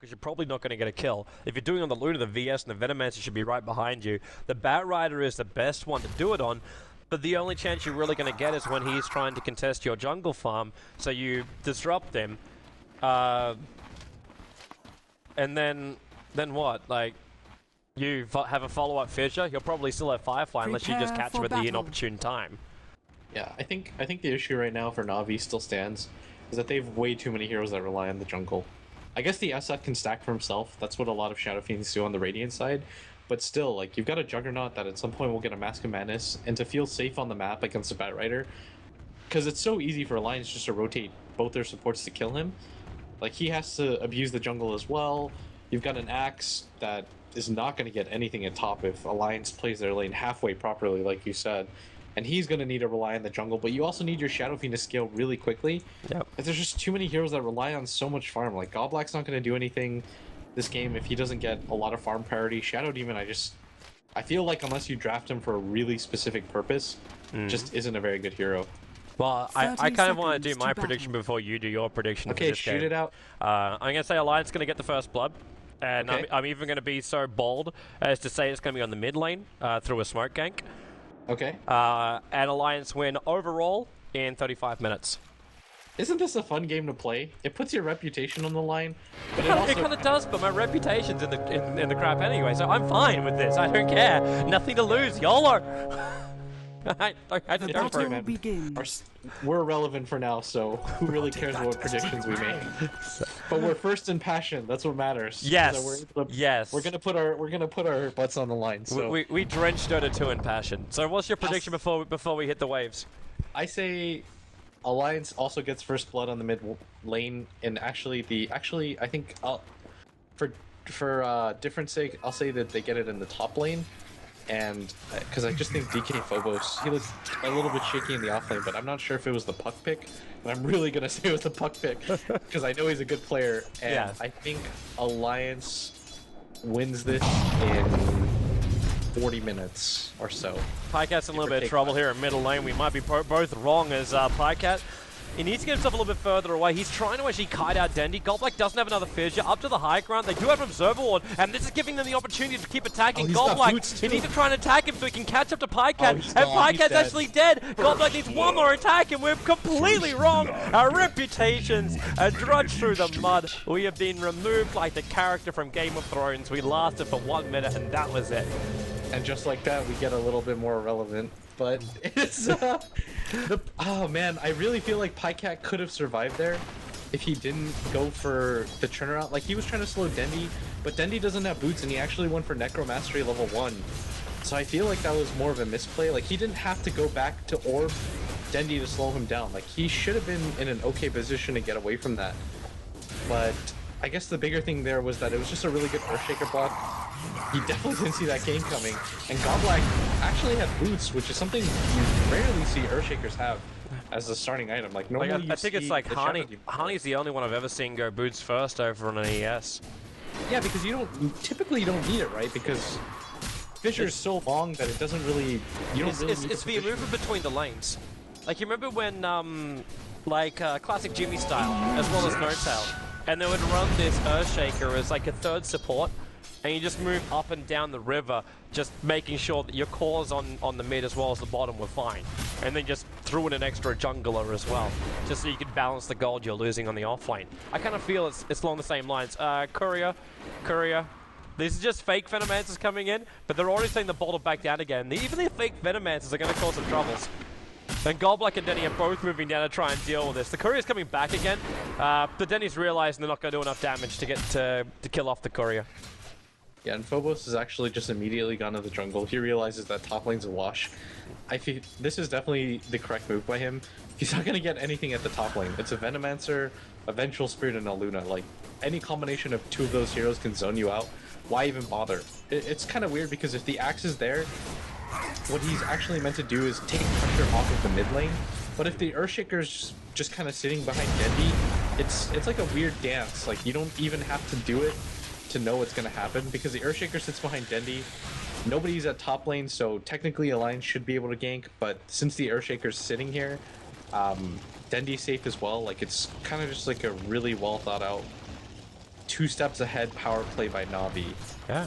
because you're probably not going to get a kill. If you're doing it on the Luna, the VS and the Venomancer should be right behind you. The Batrider is the best one to do it on, but the only chance you're really going to get is when he's trying to contest your jungle farm, so you disrupt him. And then what? Like, you have a follow-up fissure, you'll probably still have Firefly unless you just catch him at the inopportune time. Yeah, I think the issue right now for Na'Vi still stands, is that they have way too many heroes that rely on the jungle. I guess the SF can stack for himself, that's what a lot of Shadow Fiends do on the Radiant side, but still, like, you've got a Juggernaut that at some point will get a Mask of Madness, and to feel safe on the map against a Batrider, because it's so easy for Alliance just to rotate both their supports to kill him. Like, he has to abuse the jungle as well. You've got an Axe that is not going to get anything at top if Alliance plays their lane halfway properly, like you said. And he's going to need to rely on the jungle, but you also need your Shadow Fiend to scale really quickly. Yep. There's just too many heroes that rely on so much farm. Like, Godblack's not going to do anything this game if he doesn't get a lot of farm priority. Shadow Demon, I feel like unless you draft him for a really specific purpose, just isn't a very good hero. Well, I kind of want to do my prediction before you do your prediction for this game. Okay, shoot it out. I'm going to say Alliance is going to get the first blood. And Okay. I'm even going to be so bold as to say it's going to be on the mid lane through a smoke gank. Okay. And Alliance win overall in 35 minutes. Isn't this a fun game to play? It puts your reputation on the line, but It kind of does, but my reputation's in the crap anyway, so I'm fine with this. I don't care. Nothing to lose. YOLO! We're irrelevant for now, so who really cares what predictions we make? But we're first in passion. That's what matters. Yes. So yes. We're gonna put our butts on the line. So we drenched Dota 2 in passion. So what's your prediction before we hit the waves? I say Alliance also gets first blood on the mid lane, and actually I think for difference sake, I'll say that they get it in the top lane. And because I just think DK Phobos, he looked a little bit shaky in the off lane, but I'm not sure if it was the puck pick. But I'm really gonna say it was the puck pick because I know he's a good player, and yeah. I think Alliance wins this in 40 minutes or so. Pycat's in a little bit of trouble here in middle lane. We might be both wrong as Pycat. He needs to get himself a little bit further away. He's trying to actually kite out Dendi. Goldblack doesn't have another fissure. Up to the high ground. They do have an Observer Ward, and this is giving them the opportunity to keep attacking Goldblack. He needs to try and attack him so he can catch up to Pycat. And Pycat's actually dead. Goldblack needs one more attack, and we're completely wrong. Our reputations are drudged through the mud. We have been removed like the character from Game of Thrones. We lasted for 1 minute, and that was it. And just like that, we get a little bit more relevant. But it's oh man, I really feel like Pycat could have survived there if he didn't go for the turnaround. Like, he was trying to slow Dendi, but Dendi doesn't have boots, and he actually went for Necromastery level 1. So I feel like that was more of a misplay. Like, he didn't have to go back to Orb Dendi to slow him down. Like, he should have been in an okay position to get away from that. But I guess the bigger thing there was that it was just a really good Earthshaker block. He definitely didn't see that game coming. And Godblack actually had boots, which is something you rarely see Earthshakers have as a starting item. Like, normally I think it's like Honey's the only one I've ever seen go boots first over on an ES. Yeah, because typically you don't need it, right? Because Fissure is so long that it doesn't really, it's the movement between the lanes. Like, you remember when, classic Jimmy style, as well as No-Tail, and they would run this Earthshaker as like a third support, and you just move up and down the river, just making sure that your cores on the mid as well as the bottom were fine. And then just threw in an extra jungler as well, just so you could balance the gold you're losing on the offlane. I kind of feel it's along the same lines. Courier. These are just fake Venomancers coming in, but they're already saying the bottle back down again. Even the fake Venomancers are going to cause some troubles. And Goldblack and Dendi are both moving down to try and deal with this. The Courier's coming back again, but Dendi's realizing they're not going to do enough damage to get to kill off the Courier. Yeah, and Phobos has actually just immediately gone to the jungle. He realizes that top lane's a wash. I feel this is definitely the correct move by him. He's not going to get anything at the top lane. It's a Venomancer, a Vengeful Spirit, and a Luna. Like, any combination of two of those heroes can zone you out. Why even bother? It's kind of weird because if the Axe is there, what he's actually meant to do is take pressure off of the mid lane. But if the Earthshaker's just kind of sitting behind Dendi, it's like a weird dance. Like, you don't even have to do it to know what's going to happen, because the Earthshaker sits behind Dendi. Nobody's at top lane, so technically Alliance should be able to gank, but since the Earthshaker's sitting here, Dendi's safe as well. Like, it's kind of just like a really well thought out 2 steps ahead power play by Navi. Yeah.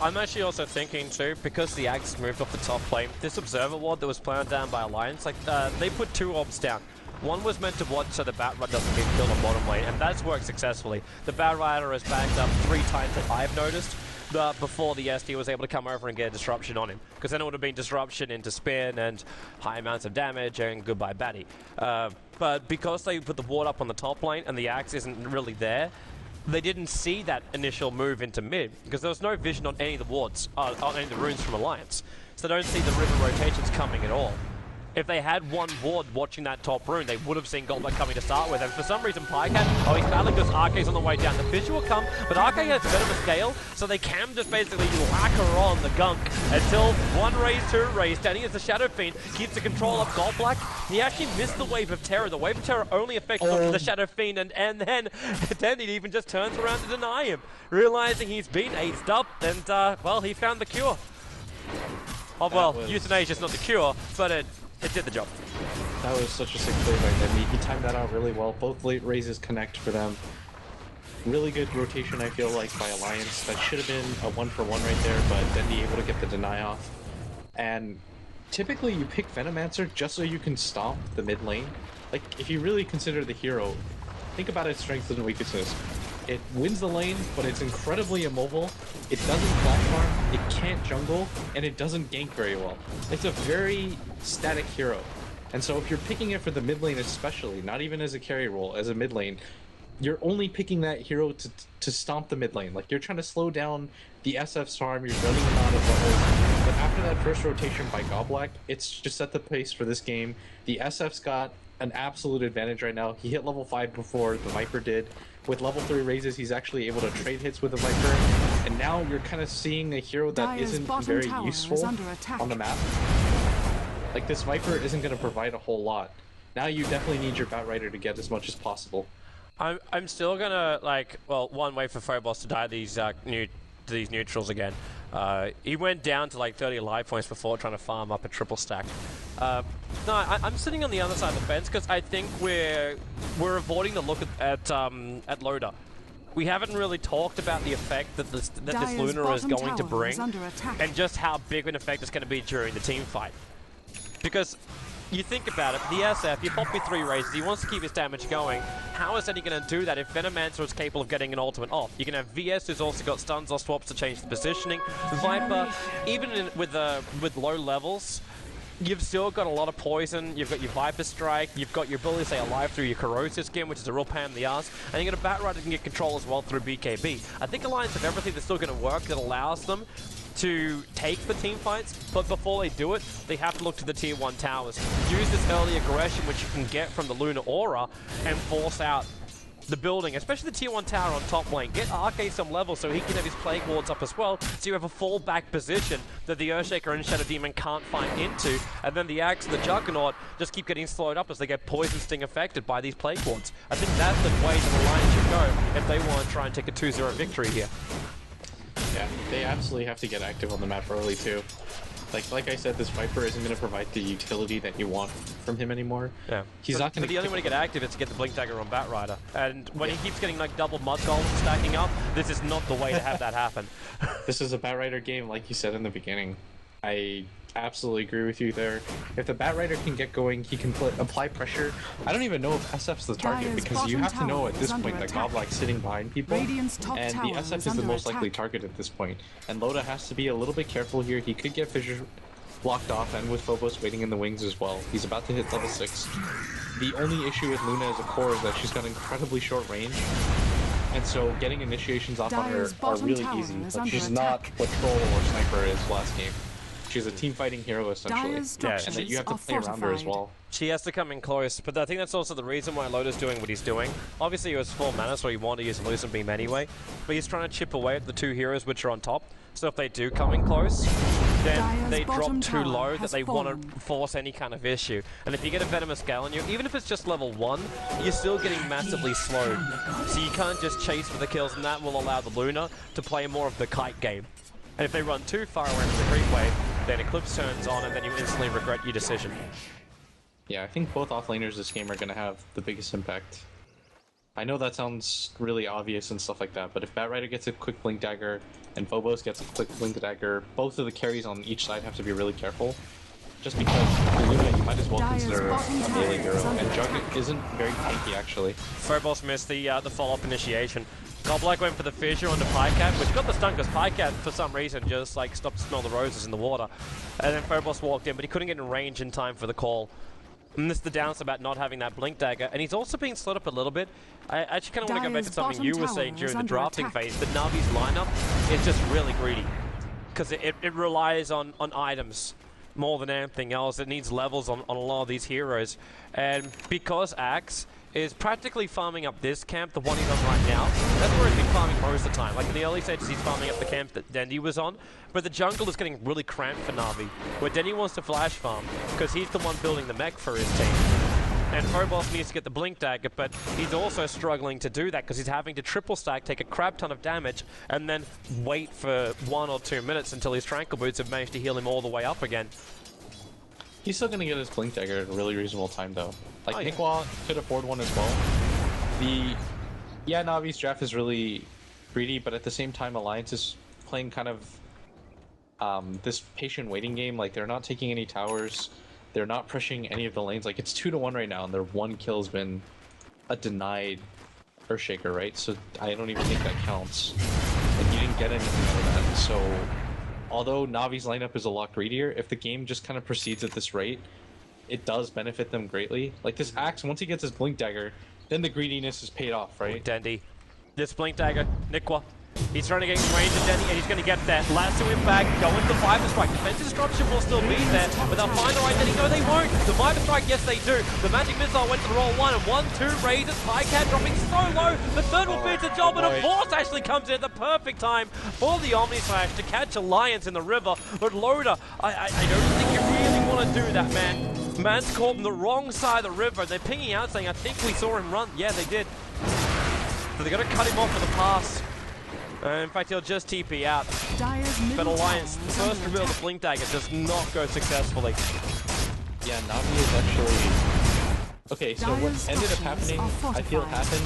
I'm actually also thinking too, because the Ags moved off the top lane, this Observer Ward that was planted down by Alliance, like, they put 2 orbs down. One was meant to watch so the Batrider doesn't get killed on bottom lane, and that's worked successfully. The Batrider has backed up 3 times that I've noticed, before the SD was able to come over and get a disruption on him. Because then it would have been disruption into spin and high amounts of damage and goodbye baddie. But because they put the ward up on the top lane and the Axe isn't really there, they didn't see that initial move into mid, because there was no vision on any of the wards, on any of the runes from Alliance. So they don't see the river rotations coming at all. If they had one ward watching that top rune, they would have seen Goldberg coming to start with. And for some reason, Pycat, he's battling because Arke's on the way down. The fish will come, but Arke has a bit of a scale, so they can just basically lacquer on the gunk until 1 raise, 2 raise. Dendi as the Shadow Fiend keeps the control of Goldblack. He actually missed the Wave of Terror. The Wave of Terror only affects the Shadow Fiend, and then Dendi even just turns around to deny him, realizing he's been aced up, and, well, he found the cure. Oh, well, euthanasia's not the cure, but it did the job. That was such a sick play by Dendi. He timed that out really well. Both late raises connect for them. Really good rotation, I feel like, by Alliance. That should have been a 1-for-1 right there, but Dendi able to get the deny off. And typically you pick Venomancer just so you can stomp the mid lane. Like, if you really consider the hero, think about its strengths and weaknesses. It wins the lane, but it's incredibly immobile. It doesn't flash farm, it can't jungle, and it doesn't gank very well. It's a very static hero. And so if you're picking it for the mid lane especially, not even as a carry role, as a mid lane, you're only picking that hero to stomp the mid lane. Like, you're trying to slow down the SF's farm, you're running them out of levels. But after that first rotation by Goblak, it's just set the pace for this game. The SF's got an absolute advantage right now. He hit level 5 before the Viper did. With level 3 raises, he's actually able to trade hits with the Viper. And now you're kind of seeing a hero that isn't very useful on the map. Like, this Viper isn't going to provide a whole lot. Now you definitely need your Batrider to get as much as possible. I'm still gonna, like, well, wait for Phobos to die these neutrals again. He went down to like 30 life points before trying to farm up a triple stack. No, I'm sitting on the other side of the fence because I think we're avoiding the look at Loda. We haven't really talked about the effect that this Luna is going to bring, and just how big an effect it's going to be during the team fight. Because you think about it, the SF, you pop me 3 raises, he wants to keep his damage going. How is he going to do that if Venomancer is capable of getting an ultimate off? You can have VS, who's also got stuns or swaps to change the positioning. Viper, even with low levels, you've still got a lot of poison. You've got your Viper Strike, you've got your ability to stay alive through your Corrosive skin, which is a real pain in the ass, and you got a Batrider that can get control as well through BKB. I think Alliance have everything that's still going to work that allows them to take the team fights, but before they do it, they have to look to the tier 1 towers. Use this early aggression which you can get from the Luna Aura and force out the building, especially the tier 1 tower on top lane. Get Arke some level so he can have his Plague Wards up as well, so you have a fallback position that the Earthshaker and Shadow Demon can't find into, and then the Axe and the Juggernaut just keep getting slowed up as they get Poison Sting affected by these Plague Wards. I think that's the way that the Alliance should go if they want to try and take a 2-0 victory here. Yeah, they absolutely have to get active on the map early too. Like I said, this Viper isn't going to provide the utility that you want from him anymore. Yeah, he's not going to. The only way to get active is to get the Blink Dagger on Batrider, and when he keeps getting like double Mud Golems stacking up, this is not the way to have that happen. This is a Batrider game, like you said in the beginning. I absolutely agree with you there. If the Batrider can get going, he can apply pressure. I don't even know if SF's the target, because you have to know at this point that Goblak's sitting behind people, and the SF is the most likely target at this point. And Loda has to be a little bit careful here. He could get Fissure blocked off, and with Phobos waiting in the wings as well. He's about to hit level 6. The only issue with Luna as a core is that she's got incredibly short range, and so getting initiations off on her are really easy. Like, she's not what Troll or Sniper is last game. She's a team-fighting hero, essentially, and that you have to play around her as well. She has to come in close, but I think that's also the reason why Loda's doing what he's doing. Obviously, he was full mana, so he wanted to use a Lucent Beam anyway, but he's trying to chip away at the 2 heroes which are on top, so if they do come in close, then they drop too low that they want to force any kind of issue. And if you get a Venomous Gale on you, even if it's just level 1, you're still getting massively slowed. So you can't just chase for the kills, and that will allow the Luna to play more of the kite game. And if they run too far away from the creep wave, then Eclipse turns on, and then you instantly regret your decision. Yeah, I think both offlaners this game are going to have the biggest impact. I know that sounds really obvious and stuff like that, but if Batrider gets a quick Blink Dagger and Phobos gets a quick Blink Dagger, both of the carries on each side have to be really careful. Just because Luna, you might as well consider a melee hero, and Jug isn't very tanky actually. Phobos missed the follow-up initiation. Goblak went for the fissure onto Pycat, which got the stun because Pycat, for some reason, just like stopped to smell the roses in the water. And then Phobos walked in, but he couldn't get in range in time for the call. And this is the downside about not having that Blink Dagger. And he's also being slowed up a little bit. I actually kind of want to go back to something you were saying during the drafting phase, but Navi's lineup is just really greedy. Because it relies on items more than anything else. It needs levels on a lot of these heroes. And because Axe is practically farming up this camp, the one he's on right now, that's where he's been farming most of the time. Like in the early stages, he's farming up the camp that Dendi was on, but the jungle is getting really cramped for Na'Vi, where Dendi wants to flash farm, because he's the one building the mech for his team. And Phobos needs to get the Blink Dagger, but he's also struggling to do that, because he's having to triple stack, take a crap ton of damage, and then wait for 1 or 2 minutes until his Tranquil Boots have managed to heal him all the way up again. He's still gonna get his Blink Dagger at a really reasonable time though. Like, Nikwa could afford one as well. Yeah, Navi's draft is really greedy, but at the same time, Alliance is playing kind of this patient waiting game. Like, they're not taking any towers, they're not pushing any of the lanes. Like, it's 2-1 right now, and their one kill's been a denied Earthshaker, right? So I don't even think that counts. Like, you didn't get anything out of that, so although Navi's lineup is a lot greedier, if the game just kind of proceeds at this rate, it does benefit them greatly. Like this Axe, once he gets his Blink Dagger, then the greediness is paid off, right? Dendi. This Blink Dagger, Nikwa. He's trying to get in range of Dendi, and he's going to get that. Lasso him back, go into the Viper Strike. Defensive disruption will still be there, but they'll find the right Dendi. No, they won't. The Viper Strike, yes, they do. The Magic Missile went to the roll 1, and 1-2 raises. Pycat dropping so low. The third will finish the job, and a Force actually comes in at the perfect time for the Omni Slash to catch Alliance in the river. But Loda, I don't think you really want to do that, man. Man's caught on the wrong side of the river. They're pinging out saying, I think we saw him run. Yeah, they did. So they're going to cut him off for the pass. In fact, he'll just TP out. But Alliance, first reveal the Blink Dagger does not go successfully. Yeah, Navi is actually... Okay, so what ended up happening, I feel happened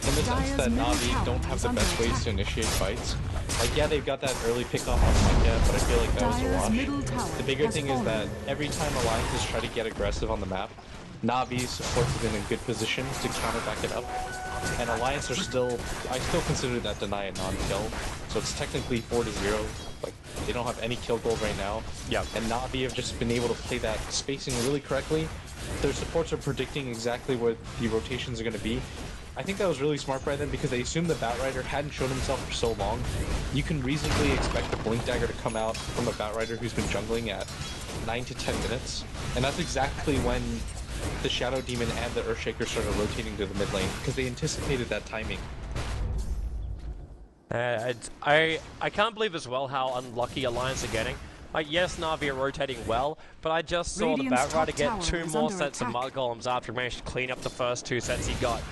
in the sense that Navi don't have the best ways to initiate fights. Like, yeah, they've got that early pick-off on Pycat, but I feel like that was a wash. The bigger thing is that every time Alliances try to get aggressive on the map, Navi's support is in a good position to counter back it up. And Alliance are still, I still consider that deny a non-kill. So it's technically 4-0. Like, they don't have any kill gold right now. Yeah. And Navi have just been able to play that spacing really correctly. Their supports are predicting exactly what the rotations are going to be. I think that was really smart by them because they assumed the Batrider hadn't shown himself for so long. You can reasonably expect the Blink Dagger to come out from a Batrider who's been jungling at 9 to 10 minutes. And that's exactly when the Shadow Demon and the Earthshaker started rotating to the mid lane because they anticipated that timing. I can't believe as well how unlucky Alliance are getting. Like, yes, Na'Vi are rotating well, but I just saw the Batrider get 2 more sets of Mud Golems after he managed to clean up the first 2 sets he got.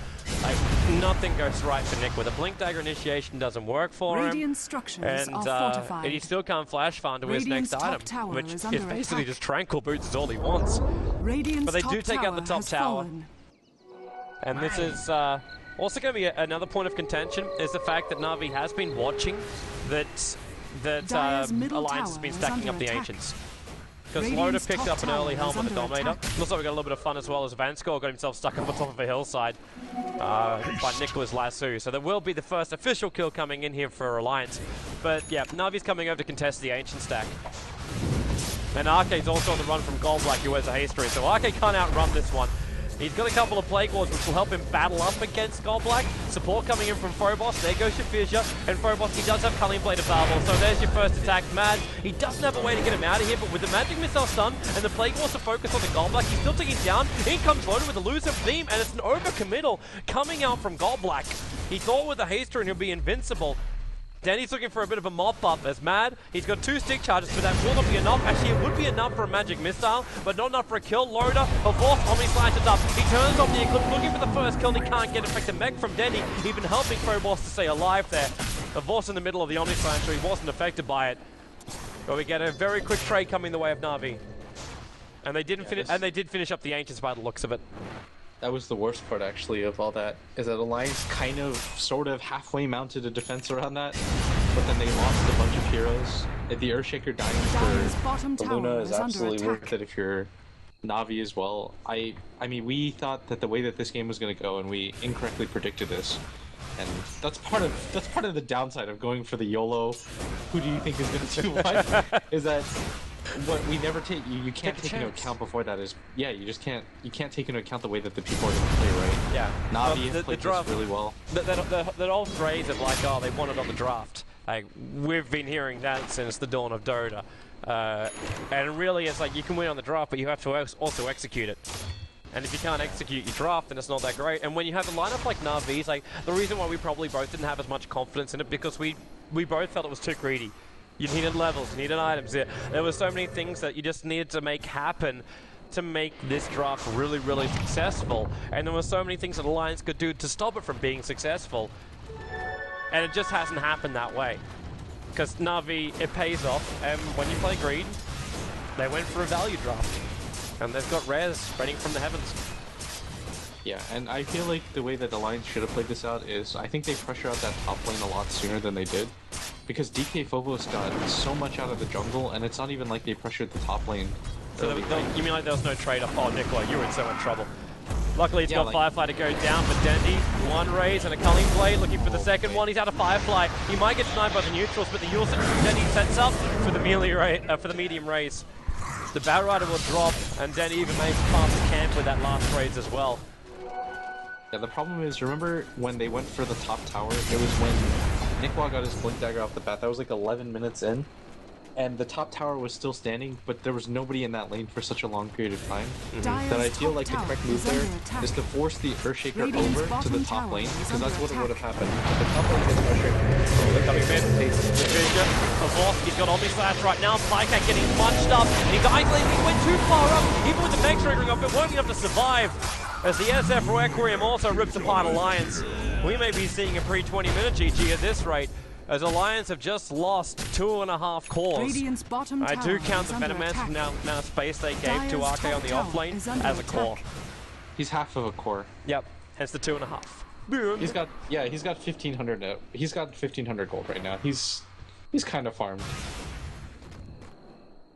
Like, nothing goes right for Nick with a Blink Dagger initiation doesn't work for him, and he still can't flash farm to his next item, which is basically just Tranquil Boots is all he wants. But they do take out the top tower, and this is also going to be another point of contention, is the fact that Na'Vi has been watching that Alliance has been stacking up the Ancients. Because Loda picked up an early helm on the Dominator. Looks like we got a little bit of fun as well as Vanskor got himself stuck up on top of a hillside by Nicholas Lasso. So there will be the first official kill coming in here for Alliance. But yeah, Navi's coming over to contest the Ancient stack. And Arcade's also on the run from Goldblack, who has a hastery. So Arcade can't outrun this one. He's got a couple of Plague Wards which will help him battle up against Goldblack. Support coming in from Phobos. There goes your Fissure. And Phobos, he does have Culling Blade available. So there's your first attack. Mad, he doesn't have a way to get him out of here, but with the Magic Missile stun and the Plague Wards to focus on the Goldblack, he's still taking down. In comes Loda with a Elusive Beam, and it's an overcommittal coming out from Goldblack. He thought with a Haster and he'll be invincible. Denny's looking for a bit of a mop up as Mad. He's got 2 stick charges, but that will not be enough. Actually, it would be enough for a Magic Missile, but not enough for a kill. Loda, a Force, Omni slices up. He turns off the Eclipse, looking for the first kill, and he can't get it. In fact, the mech from Denny, even helping Phobos to stay alive there. A Force in the middle of the Omni Slash, so he wasn't affected by it. But we get a very quick trade coming the way of Na'Vi. And they didn't finish, and they did finish up the Ancients by the looks of it. That was the worst part, actually, of all that, is that Alliance kind of, sort of, halfway mounted a defense around that, but then they lost a bunch of heroes. The Earthshaker dying for the Luna is absolutely worth it if you're Na'Vi as well. I mean, we thought that the way that this game was going to go, and we incorrectly predicted this, and that's part of the downside of going for the YOLO. Who do you think is going to do what? Is that what we never take? You can't take into account before that is you just can't take into account the way that the people are going to play, right? Yeah, Na'Vi has played this really well. That old phrase of like, oh, they won it on the draft. Like, we've been hearing that since the dawn of Dota. And really, it's like, you can win on the draft, but you have to also execute it. And if you can't execute your draft, then it's not that great. And when you have a lineup like Na'Vi's, like, the reason why we probably both didn't have as much confidence in it, because we both felt it was too greedy. You needed levels, you needed items. There were so many things that you just needed to make happen to make this draft really, really successful. And there were so many things that Alliance could do to stop it from being successful. And it just hasn't happened that way. Because Na'Vi, it pays off, and when you play greed, they went for a value draft. And they've got rares spreading from the heavens. Yeah, and I feel like the way that the Alliance should have played this out is, I think they pressure out that top lane a lot sooner than they did. Because DK Phobos got so much out of the jungle, and it's not even like they pressured the top lane. So you mean like there was no trade-off? Oh, Nicola, you were in so much trouble. Luckily, he's got Firefly to go down for Dendi. One raise and a Culling Blade, looking for the second one. He's out of Firefly. He might get denied by the neutrals, but the Yulson from Dendi sets up for the medium raise. The Battle Rider will drop, and Dendi even made past the camp with that last raise as well. Yeah, the problem is, remember when they went for the top tower? It was when Nikwa got his Blink Dagger off the bat. That was like 11 minutes in. And the top tower was still standing, but there was nobody in that lane for such a long period of time that I feel like the correct move there is to force the Earthshaker over to the top lane, because that's what would have happened. If the top lane gets Earthshaker, coming mid, he's got Omnislash right now. Spycat getting munched up. He's isolated, he went too far up. Even with the mech triggering up, it won't enough to survive. As the SF Requiem also rips apart Alliance. We may be seeing a pre-20-minute GG at this rate, as Alliance have just lost 2.5 cores. I do count the Venomancer amount of space they gave to Arke on the off lane as a core. He's half of a core. Yep, hence the 2.5. He's got 1,500. He's got 1,500 gold right now. He's kind of farmed.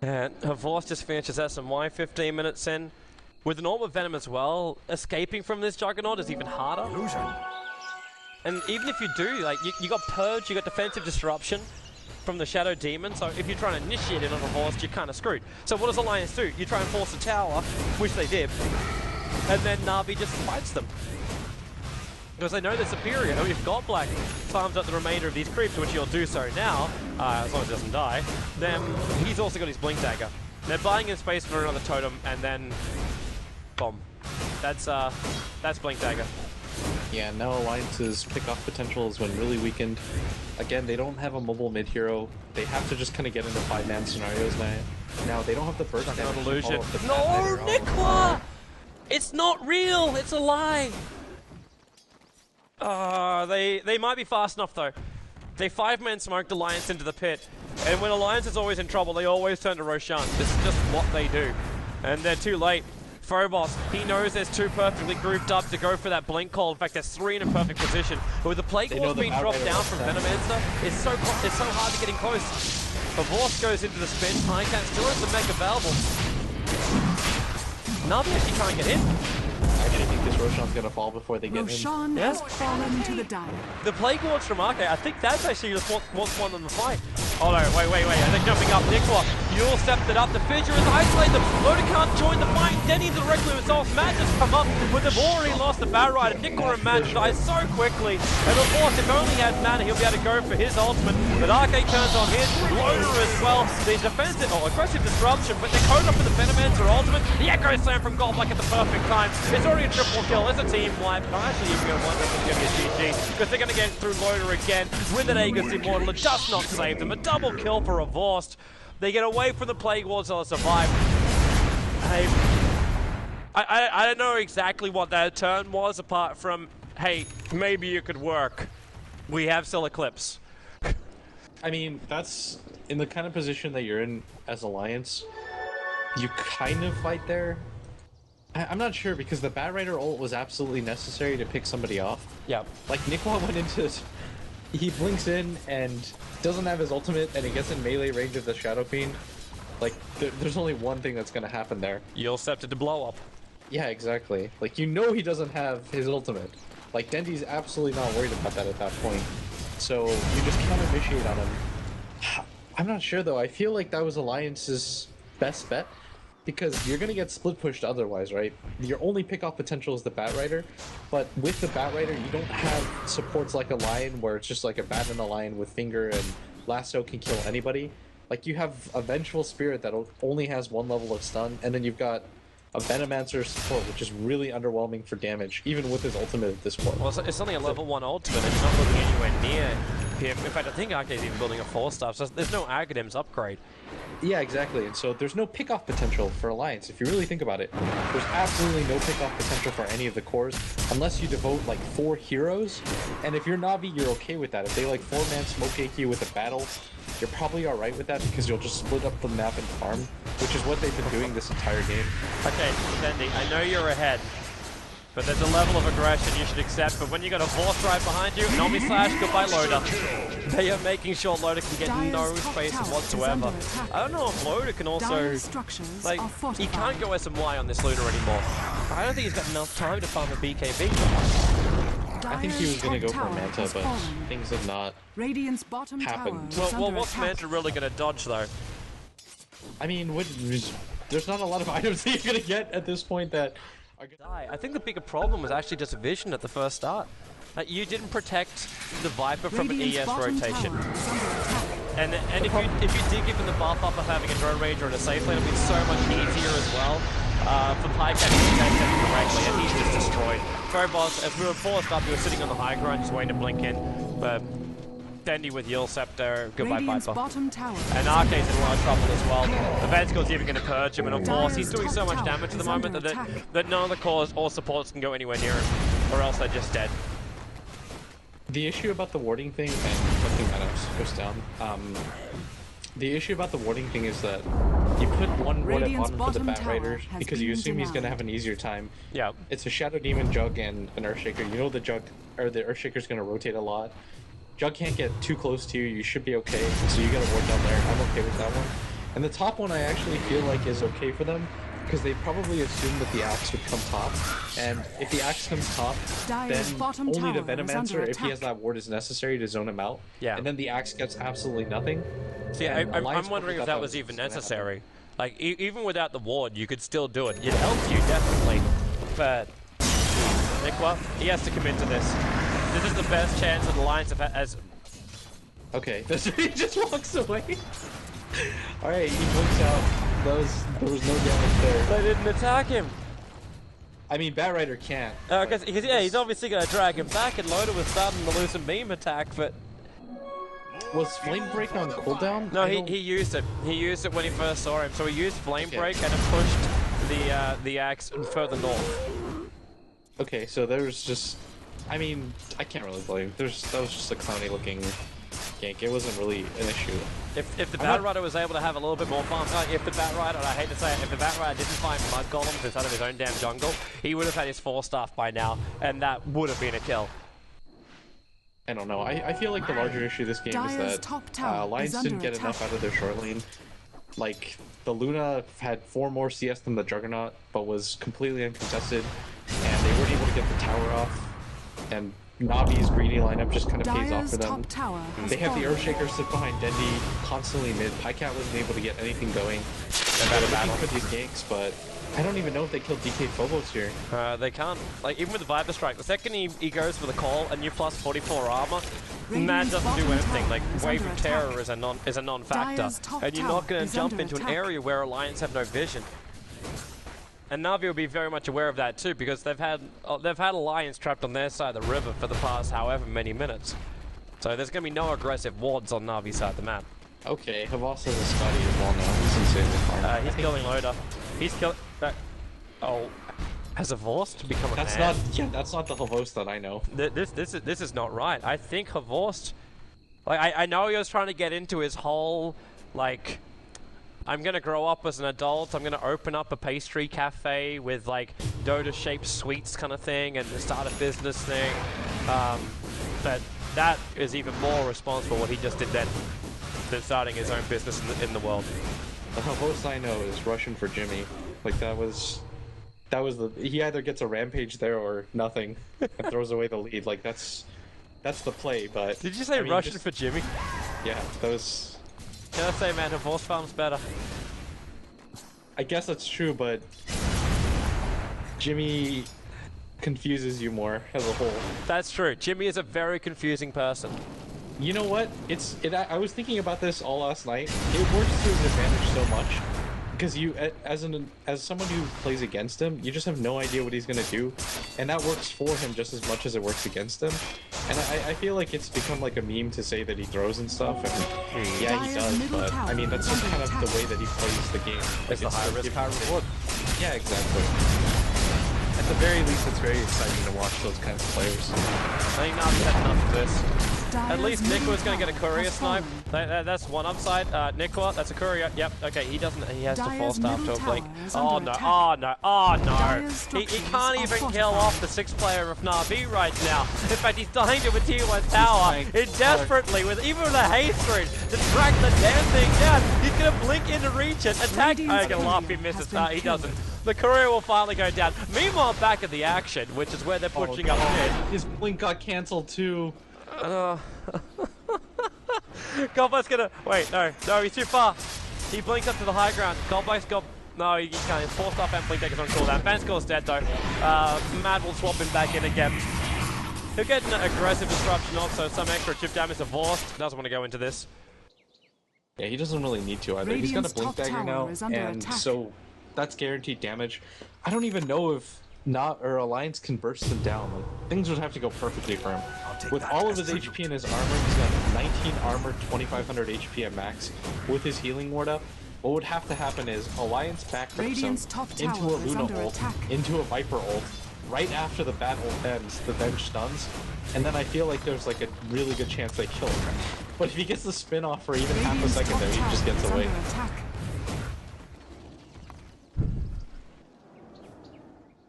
And Horse just finishes SMY 15 minutes in. With an Orb of Venom as well, escaping from this Juggernaut is even harder. And even if you do, like, you got Purge, you got Defensive Disruption from the Shadow Demon, so if you're trying to initiate it on a Horse, you're kind of screwed. So what does Alliance do? You try and force a tower, which they did, and then Na'Vi just fights them. Because they know they're superior. And if Godblack farms up the remainder of these creeps, which he'll do so now, as long as he doesn't die, then he's also got his Blink Dagger. They're buying in space for another totem, and then bomb. That's Blink Dagger. Yeah, now Alliance's pick-off potential has been really weakened. Again, they don't have a mobile mid-hero. They have to just kind of get into 5-man scenarios now. Now, they don't have the burst damage. Illusion. No, Nikwa! It's not real! It's a lie! They might be fast enough, though. They 5-man smoked Alliance into the pit. And when Alliance is always in trouble, they always turn to Roshan. This is just what they do. And they're too late. Phobos, he knows there's two perfectly grouped up to go for that blink call. In fact, there's three in a perfect position. But with the Plague Wall being dropped down from Venomancer, it's so hard to get in close. Horse goes into the spin. Highcat still has the mech available. Na'Vi actually trying to get in. I actually think this Roshan's gonna fall before they get in. Roshan has fallen to the dive. The Plague Wards from Arke, I think that's actually just what's won them the fight. Oh no, wait, they're jumping up. Nikwa, Yule stepped it up. The Fissure is isolated. Loda can't join the fight. Denny directly himself. Matt just come up, but they've already lost the Battle Rider. Nikwa and Matt die so quickly. And of course, if only he had mana, he'll be able to go for his ultimate. But Arke turns on his. Loda as well. The defensive, aggressive disruption, but they're coded up for the Venomancer ultimate. The Echo Slam from Godblack at the perfect time. It's already a triple kill. It's a team wipe. I'm actually even going to wonder if it's going to be a GG, because they're going to get through Loda again with an Aegis Immortal. It does not save them. A double kill for Revorsed. They get away from the Plague Wards, they'll survive. I don't know exactly what that turn was, apart from, hey, maybe it could work. We have still Eclipse. I mean, that's in the kind of position that you're in as Alliance. You kind of fight there, I'm not sure because the Bat Rider ult was absolutely necessary to pick somebody off. Yeah. Like Nikwa went into, he blinks in and doesn't have his ultimate, and he gets in melee range of the Shadow Fiend. Like there's only one thing that's gonna happen there. You'll set it to blow up. Yeah, exactly. Like you know he doesn't have his ultimate. Like Dendi's absolutely not worried about that at that point. So you just can't initiate on him. I'm not sure though. I feel like that was Alliance's best bet. Because you're gonna get split pushed otherwise, right? Your only pickoff potential is the Bat Rider, but with the Bat Rider, you don't have supports like a Lion where it's just like a Bat and a Lion with Finger and Lasso can kill anybody. Like you have a Vengeful Spirit that only has one level of stun, and then you've got a Venomancer support, which is really underwhelming for damage, even with his ultimate at this point. Well, it's only a level 1 ultimate, and it's not moving anywhere near him. In fact, I think Arcade's even building a 4-star, so there's no Aghadim's upgrade. Yeah, exactly. And so there's no pickoff potential for Alliance. If you really think about it, there's absolutely no pickoff potential for any of the cores unless you devote like 4 heroes. And if you're Navi, you're okay with that. If they like 4-man smoke cake you with a battle, you're probably alright with that because you'll just split up the map and farm, which is what they've been doing this entire game. Okay, Dendi, I know you're ahead, but there's a level of aggression you should accept. But when you got a Force Drive behind you, Nomi slash goodbye Loader. They are making sure Loader can get no space whatsoever. I don't know if Loader can also, like, he can't go SMY on this Luna anymore. I don't think he's got enough time to farm a BKB. I think he was going to go for a Manta, but things have not happened. Well, what's Manta really going to dodge, though? I mean, there's not a lot of items that you're going to get at this point that are going to die. I think the bigger problem was actually just a vision at the first start. You didn't protect the Viper from an ES rotation. And if you did give him the buff up of having a drone range or a safe lane, it would be so much easier as well for Pycat to protect him correctly, and he's just destroyed. Sorry, boss, as we were forced up, you were sitting on the high ground just waiting to blink in, but Dendi with Yule Scepter, goodbye Viper. And Arcade's in a lot of trouble as well. The Vengeful's even going to purge him, and of course he's doing so much damage at the moment that none of the cores or supports can go anywhere near him, or else they're just dead. The issue about the warding thing, and something that goes down, the issue about the warding thing is that you put one ward at bottom for the Bat Rider because you assume he's going to have an easier time. Yeah. It's a Shadow Demon, Jug, and an Earthshaker. You know the Earthshaker's going to rotate a lot. Jug can't get too close to you, you should be okay, so you got to ward down there. I'm okay with that one. And the top one I actually feel like is okay for them, because they probably assumed that the Axe would come top, and if the Axe comes top, then only the Venomancer, if he has that ward, is necessary to zone him out. Yeah. And then the Axe gets absolutely nothing. See, I'm wondering if that was even necessary. Like, even without the ward, you could still do it. It helps you, definitely. But Nikwa, he has to commit to this. This is the best chance that Alliance have as... Okay, he just walks away. Alright, he blinks out. There was no damage there. They didn't attack him. I mean, Bat Rider can't. Because yeah, he's obviously going to drag him back, and Loader was starting to lose some beam attack, but... Was Flame Break on cooldown? No, he used it. He used it when he first saw him. So he used Flame Break, and it pushed the Axe further north. Okay, so there's just... I mean, I can't really blame. That was just a clowny looking gank. It wasn't really an issue. If the Bat Rider was able to have a little bit more fun, if the Bat Rider, I hate to say it, if the Bat Rider didn't find Mud Golems inside of his own damn jungle, he would have had his 4-staff by now, and that would have been a kill. I don't know. I feel like the larger issue this game is that Alliance didn't get enough out of their short lane. Like, the Luna had 4 more CS than the Juggernaut, but was completely uncontested, and they weren't able to get the tower off. And Navi's greedy lineup just kind of pays off for them. They have the Earthshaker sit behind Dendi constantly mid. Pycat wasn't able to get anything going. They're looking for these ganks, but I don't even know if they killed DK Phobos here. They can't. Like, even with the Viper Strike, the second he goes for the call and you plus 44 armor, man doesn't do anything. Like, Wave of Terror is a non-factor. And you're not going to jump into an area where Alliance have no vision. And Navi will be very much aware of that too, because they've had Alliance trapped on their side of the river for the past however many minutes. So there's going to be no aggressive wards on Navi's side of the map. Okay, Havas has a Scotty as well now. He's insanely farm. He's killing Loader. He's killing... oh, has Havas to become a That's man? That's not the Havas that I know. This is not right. I think Havas... Like, I know he was trying to get into his whole, like... I'm gonna grow up as an adult. I'm gonna open up a pastry cafe with like Dota-shaped sweets kind of thing, and start a business thing. But that is even more responsible what he just did then than starting his own business in the world. The most I know is Russian for Jimmy. Like that was he either gets a rampage there or nothing and throws away the lead. Like that's the play. But did you say Russian for Jimmy? Yeah, that was. Can I say, man, Divorce Farm's better. I guess that's true, but Jimmy confuses you more as a whole. That's true. Jimmy is a very confusing person. You know what? I was thinking about this all last night. It works to his advantage so much because you, as someone who plays against him, you just have no idea what he's gonna do, and that works for him just as much as it works against him. And I feel like it's become like a meme to say that he throws and stuff, and yeah, he does, but I mean that's just kind of the way that he plays the game. It's the high risk, high reward. Yeah, exactly. At the very least, it's very exciting to watch those kinds of players. I think Navi's had enough of this. At least Nikwa's going to get a courier snipe. That's one upside. Nikwa, that's a courier. Yep, okay, he doesn't. He has to force staff to a blink. Oh no, oh no, oh no. He can't even kill off the 6th player of Na'Vi right now. In fact, he's dying to a tier 1 tower. It desperately, even with a haste rune, to track the damn thing down. He's going to blink in to reach it. Attack. I'm going to laugh, he misses. He doesn't. The courier will finally go down. Meanwhile, back at the action, which is where they're pushing up mid. His blink got cancelled too. Goldbite's gonna wait. No, he's too far. He blinks up to the high ground. Goldbite's got no, he can't. He's forced off and blink takers on cooldown. Vanscore's dead though. Mad will swap him back in again. He'll get an aggressive disruption off, so some extra chip damage. Divorced doesn't want to go into this. Yeah, he doesn't really need to either. He's got a blink dagger now, and so that's guaranteed damage. I don't even know if Alliance can burst him down. Like, things would have to go perfectly for him. With all of his HP and his armor, he's got 19 armor, 2500 HP at max. With his healing ward up, what would have to happen is Alliance back him into a Luna ult, into a Viper ult. Right after the bat ult ends, the bench stuns, and then I feel like there's like a really good chance they kill him. But if he gets the spin off for even half a second there, he just gets away.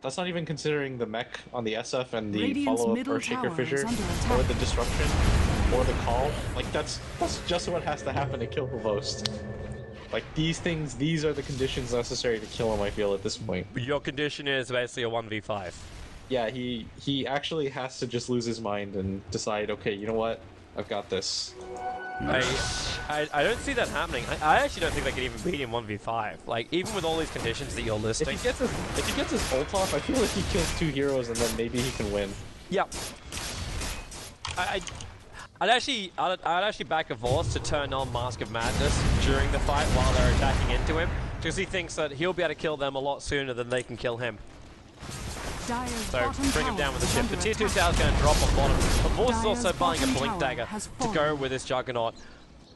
That's not even considering the mech on the SF and the follow-up Earthshaker Fissure, or the disruption, or the call. Like that's just what has to happen to kill Provost. Like these are the conditions necessary to kill him, I feel, at this point. Your condition is basically a 1v5. Yeah, he actually has to just lose his mind and decide, okay, you know what? I've got this. I don't see that happening. I actually don't think they could even beat him 1v5. Like, even with all these conditions that you're listing. If he gets his ult off, I feel like he kills 2 heroes and then maybe he can win. Yep. I'd actually back a Vorce to turn on Mask of Madness during the fight while they're attacking into him, because he thinks that he'll be able to kill them a lot sooner than they can kill him. So bring him down with the ship. The tier 2 tower is going to drop on bottom. But Vorce is also buying a Blink Dagger to go with this Juggernaut.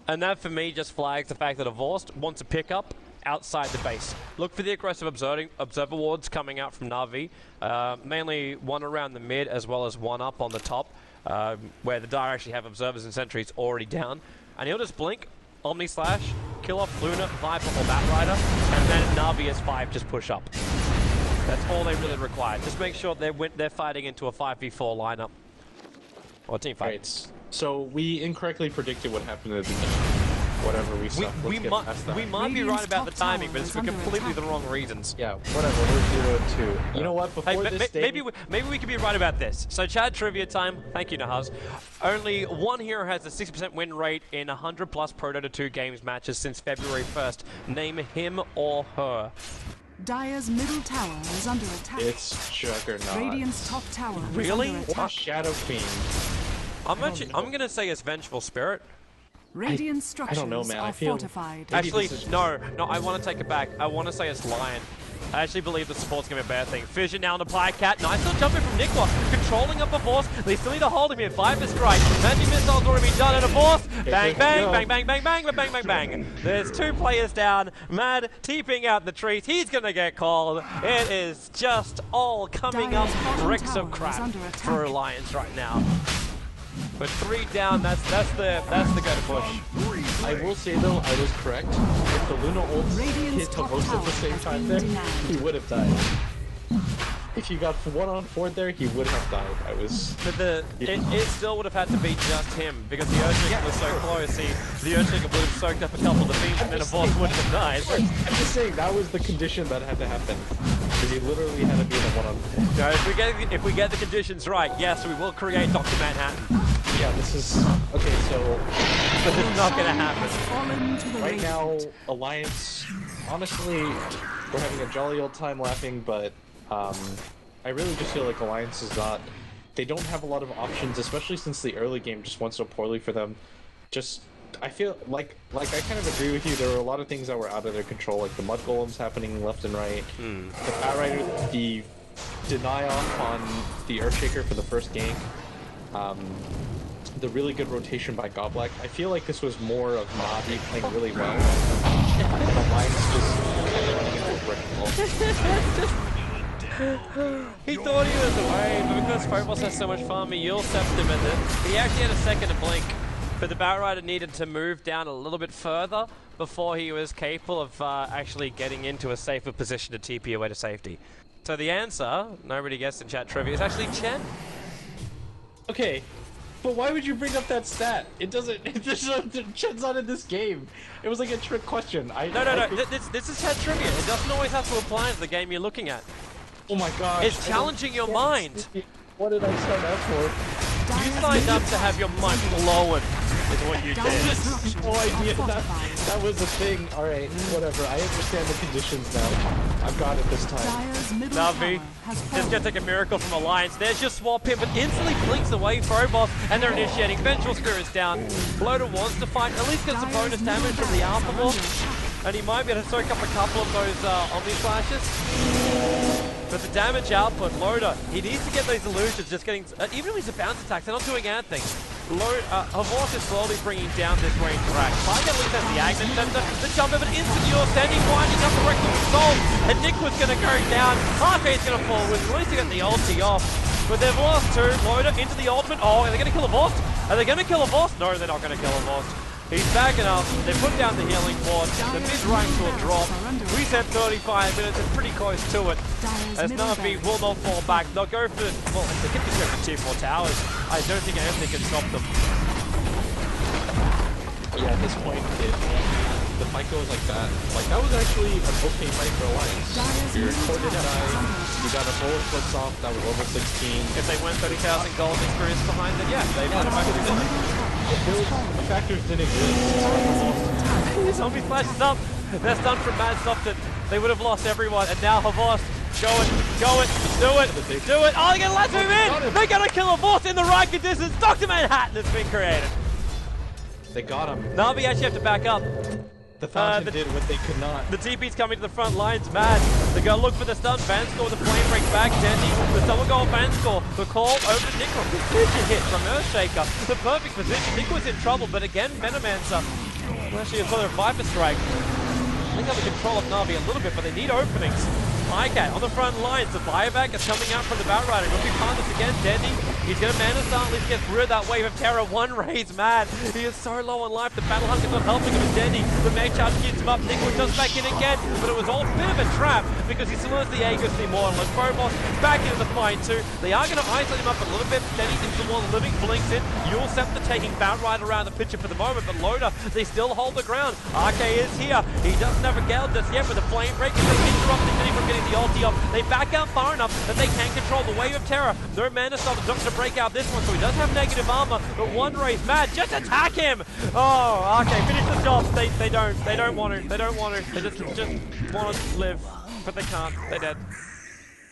And that for me just flags the fact that a Vorce wants to pick up outside the base. Look for the aggressive observer wards coming out from Na'Vi. Mainly one around the mid as well as one up on the top. Where the Dire actually have observers and sentries already down. And he'll just blink, Omni Slash, kill off Luna, Viper or Batrider, and then Na'Vi as 5 just push up. That's all they really require. Just make sure they're fighting into a 5v4 lineup. Or team fight. Right. So we incorrectly predicted what happened at the beginning. Whatever we saw. We might be right about the timing, but it's for completely the wrong reasons. Yeah, whatever. We're 0-2. You know what? Before this day... Maybe we could be right about this. So Chad trivia time. Thank you, Nahaz. Only one hero has a 60% win rate in 100 plus Pro Dota 2 games matches since February 1st. Name him or her. Dire's middle tower is under attack. It's Juggernaut. Radiant's top tower really? is under attack. Shadow Fiend. I'm gonna say it's Vengeful Spirit. Radiant structures I don't know, man. are fortified. Actually, no, I want to take it back. I want to say it's Lion. I actually believe the support's going to be a bad thing. Fission now on the Cat. Nice little jumping from Nikwa. Controlling up a Force. They still need to hold him here. Viper strike. Magic missile's already been done at a Force. Bang, bang, bang, bang, bang, bang, bang, bang, bang. There's 2 players down. Mad teeping out the trees. He's going to get called. It is just all coming up bricks of crap for Alliance right now. But 3 down, that's the go to push. I will say though, I was correct. If the Luna ult Radiant's hit top Tavos at tower the same has time been there, denied. he would have died. If he got 1-on-4 there, he would have died. I was... But it still would have had to be just him, because the Earthshaker was so close. The Earthshaker would have soaked up a couple of the Fiends, and then a boss wouldn't have died. I'm just saying, that was the condition that had to happen. Because he literally had to be in a 1-on-4. No, if we get the conditions right, yes, we will create Dr. Manhattan. Yeah, this is... Okay, so... But it's not going to happen. Fallen to the Right now, radiant. Alliance, honestly, we're having a jolly old time laughing, but I really just feel like Alliance is not... They don't have a lot of options, especially since the early game just went so poorly for them. Just, I feel like I kind of agree with you, there were a lot of things that were out of their control, like the Mud Golems happening left and right, the Batrider, the deny off on the Earthshaker for the first gank, the really good rotation by Goblak. I feel like this was more of Navi playing really well, and Alliance just running into a brick wall. He thought he was away, but because Phobos has so much farm, he Yulsept him, and then he actually had a second to blink. But the Batrider needed to move down a little bit further before he was capable of actually getting into a safer position to TP away to safety. So the answer, nobody guessed in chat trivia, is actually Chen. Okay, but why would you bring up that stat? It doesn't. Chen's not in this game. It was like a trick question. No. This is chat trivia. It doesn't always have to apply to the game you're looking at. Oh my gosh. It's challenging your mind. What did I sign up for? You signed up to have your mind blown, is what you did. No idea. That was a thing. Alright, whatever. I understand the conditions now. I've got it this time. Dire's middle Navi, tower has this is fallen. gonna take a miracle from Alliance. There's your swap in, but instantly blinks away Phobos, and they're initiating. Vengeful Spirit's down. Bloater wants to fight, at least gets some bonus damage from the Alpha Wolf, and he might be able to soak up a couple of those Omni Flashes. But the damage output, Loader, he needs to get these illusions, just getting, even if he's a bounce attack, they're not doing anything. Havort is slowly bringing down this range rack. Pyke at least has the Agnet Scepter, the jumper, but instant you're standing, winding up the Rectal Soul, and Nick was going to go down. Arcade's going to fall with, at least he got the ulti off. But they've lost two, Loader into the ultimate. Oh, are they going to kill a Vost? Are they going to kill a Vost? No, they're not going to kill a Vost. He's backing up, they put down the healing ward, the mid-range will drop. We said 35 minutes, it's pretty close to it. As Navi will not fall back, they'll go for, well, they could just go for 2 more towers. I don't think anything can stop them. Yeah, at this point, if the fight goes like that was actually an okay fight for Alliance. You recorded die, you got a bullet flips off, that was level 16. If they went 30,000 gold experience behind it, yeah, they might have actually done it. The factors didn't exist. Zombie flashes up. They're stunned from Mad Soften. They would have lost everyone, and now Havort, do it. Oh, they're gonna let him in. They're gonna kill Havort in the right conditions. Dr. Manhattan has been created. They got him. Navi actually have to back up. The Fountain did what they could not. The TP's coming to the front lines, mad. They go look for the stun. Vanscore with the flame break back. Dendi, the double goal Vanscore. The call over to Nickel. Precision hit from Earthshaker. The perfect position. Nick was in trouble, but again, Venomancer. Actually, it's another Viper Strike. They have the control of Navi a little bit, but they need openings. Mycat on the front lines. The buyback is coming out from the Batrider. Will be behind this again. Dendi, he's going to Mana Start, at least get rid of that wave of terror. One raise mad. He is so low on life. The Battle Hunt is not helping him with Dendi. The Mage Charge gets him up. Nickwood does back in again, but it was all a bit of a trap because he still has the Aegis the Immortal. And Phobos back into the fight too. They are going to isolate him up a little bit. Dendi into the wall, living blinks in. Yulsept taking Batrider around the picture for the moment, but Loader, they still hold the ground. RK is here. He doesn't have a Gale just yet with the Flame Break. He's interrupting Dendi from getting the ulti up. They back out far enough that they can control the wave of terror. No Mana Start looks to break out this one, so he does have negative armor, but one race mad. Just attack him! Oh, okay, finish the job. They don't want to. They don't want to. They just want to live, but they can't. They're dead.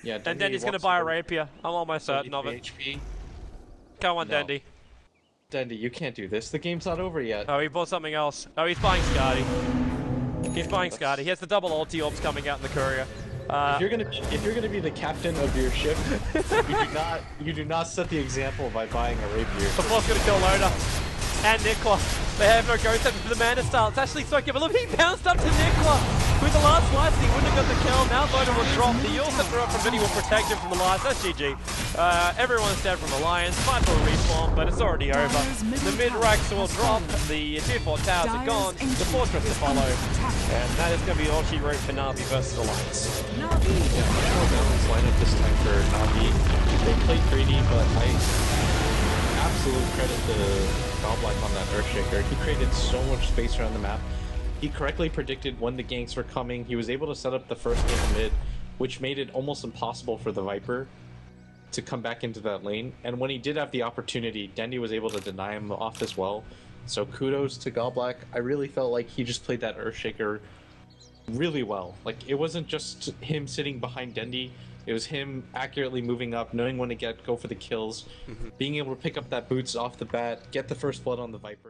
Yeah, and Dendi's gonna buy a rapier. I'm almost certain of it. HP. Go on, No. Dendi. Dendi, you can't do this. The game's not over yet. Oh, he bought something else. Oh, he's buying Skadi. He's buying Skadi. He has the double ulti orbs coming out in the courier. If you're gonna be the captain of your ship, you do not set the example by buying a rapier. The boss gonna kill Loader and Nikla. They have no ghost for the Mana Style. It's actually so good, but look, he bounced up to Nikla. With the last slice, he wouldn't have got the kill. Now Dota will drop. The Ult throw from Vinny will protect him from the last. That's GG. Everyone's dead from Alliance. Fight for a respawn, but it's already over. The mid-racks will drop. The tier 4 towers are gone. The fortress to follow. And that is going to be all she wrote for Na'Vi versus Alliance. Yeah, much more balanced lineup this time for Na'Vi. They played greedy, but absolute credit to Godlike on that Earthshaker. He created so much space around the map. He correctly predicted when the ganks were coming. He was able to set up the first gank mid, which made it almost impossible for the Viper to come back into that lane. And when he did have the opportunity, Dendi was able to deny him off as well. So kudos to Godblack. I really felt like he just played that Earthshaker really well. Like, it wasn't just him sitting behind Dendi. It was him accurately moving up, knowing when to go for the kills, being able to pick up that boots off the bat, get the first blood on the Viper.